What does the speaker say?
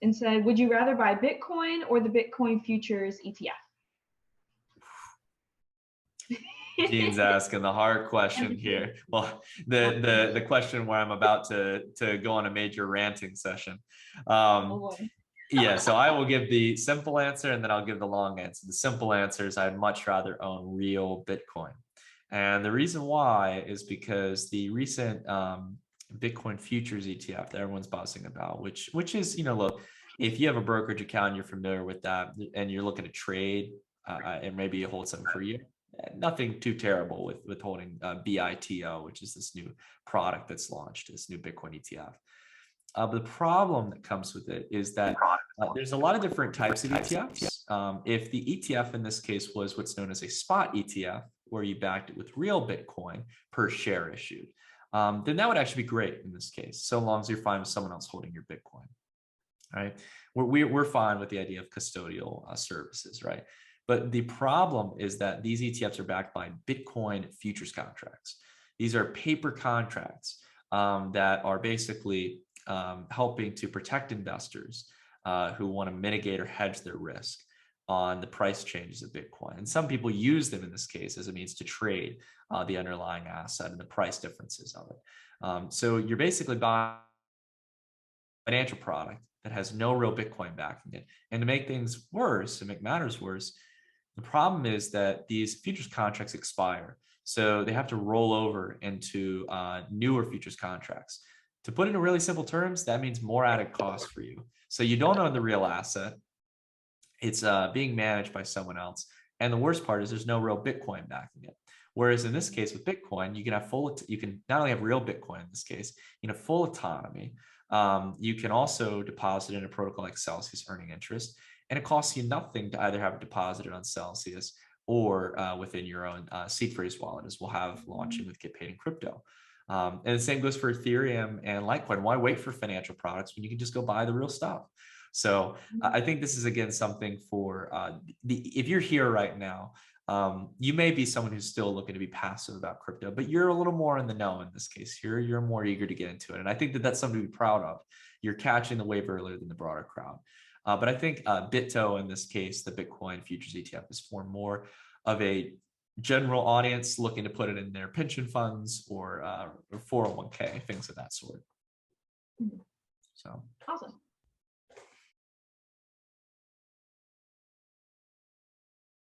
and said, would you rather buy Bitcoin or the Bitcoin futures ETF? Gene's asking the hard question here. Well, the question where I'm about to go on a major ranting session. Yeah, so I will give the simple answer and then I'll give the long answer. The simple answer is I'd much rather own real Bitcoin. And the reason why is because the recent Bitcoin futures ETF that everyone's buzzing about, which is, look, if you have a brokerage account, you're familiar with that, and you're looking to trade, and maybe you hold something for a year, nothing too terrible with holding BITO, which is this new product that's launched, this new Bitcoin ETF. But the problem that comes with it is that there's a lot of different types of ETFs. If the ETF in this case was what's known as a spot ETF, where you backed it with real Bitcoin per share issued, then that would actually be great in this case, so long as you're fine with someone else holding your Bitcoin, right? We're fine with the idea of custodial services, right? But the problem is that these ETFs are backed by Bitcoin futures contracts. These are paper contracts that are basically helping to protect investors who want to mitigate or hedge their risk on the price changes of Bitcoin. And some people use them in this case as a means to trade the underlying asset and the price differences of it. So you're basically buying a financial product that has no real Bitcoin backing it. And to make things worse, to make matters worse, the problem is that these futures contracts expire. So they have to roll over into newer futures contracts. To put it in really simple terms, that means more added cost for you. So you don't own the real asset. It's being managed by someone else. And the worst part is there's no real Bitcoin backing it. Whereas in this case with Bitcoin, you can have you can not only have real Bitcoin in this case, you can have full autonomy. You can also deposit in a protocol like Celsius earning interest. And it costs you nothing to either have it deposited on Celsius or within your own seed phrase wallet, as we'll have launching with Get Paid in Crypto. And the same goes for Ethereum and Litecoin. Why wait for financial products when you can just go buy the real stuff? So I think this is, again, something for if you're here right now, you may be someone who's still looking to be passive about crypto, but you're a little more in the know in this case. You're more eager to get into it. And I think that that's something to be proud of. You're catching the wave earlier than the broader crowd. But I think BITO in this case, the Bitcoin futures ETF, is for more of a general audience looking to put it in their pension funds or 401k, things of that sort. So awesome.